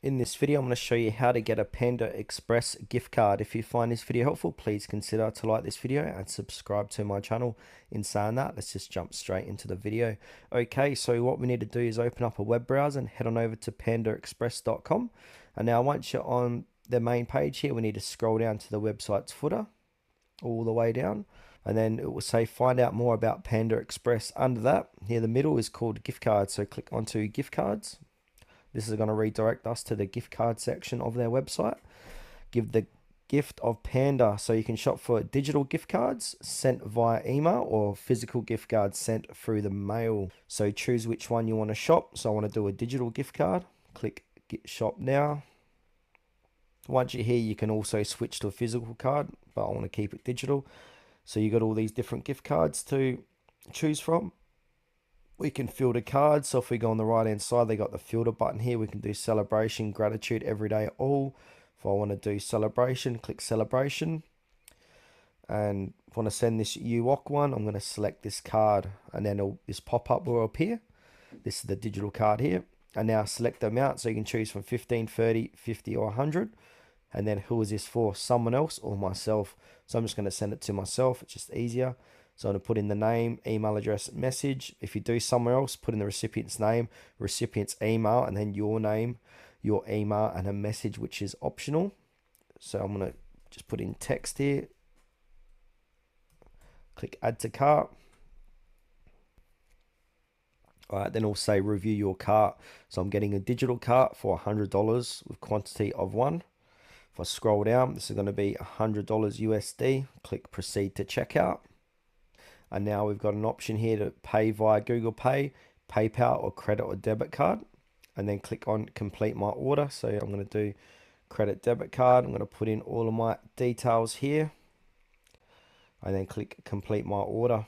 In this video, I'm going to show you how to get a Panda Express gift card. If you find this video helpful, please consider to like this video and subscribe to my channel. In saying that, let's just jump straight into the video. Okay, so what we need to do is open up a web browser and head on over to pandaexpress.com. And now once you're on the main page here, we need to scroll down to the website's footer all the way down. And then it will say find out more about Panda Express. Under that, here the middle is called gift cards. So click onto gift cards. This is going to redirect us to the gift card section of their website. Give the gift of Panda, so you can shop for digital gift cards sent via email or physical gift cards sent through the mail. So choose which one you want to shop. So I want to do a digital gift card. Click get shop now. Once you're here, you can also switch to a physical card, but I want to keep it digital. So you got all these different gift cards to choose from. We can filter cards. So if we go on the right hand side, they got the filter button here. We can do celebration, gratitude, everyday, all. If I want to do celebration, click celebration. And if I want to send this UOC one, I'm going to select this card, and then this pop-up will appear. This is the digital card here. And now select the amount, so you can choose from 15, 30, 50 or 100. And then who is this for? Someone else or myself? So I'm just going to send it to myself. It's just easier. So I'm going to put in the name, email address, message. If you do somewhere else, put in the recipient's name, recipient's email, and then your name, your email, and a message, which is optional. So I'm going to just put in text here. Click add to cart. All right, then it'll say review your cart. So I'm getting a digital cart for $100 with quantity of 1. If I scroll down, this is going to be $100 USD. Click proceed to checkout. And now we've got an option here to pay via Google Pay, PayPal, or credit or debit card. And then click on complete my order. So I'm going to do credit debit card. I'm going to put in all of my details here. And then click complete my order.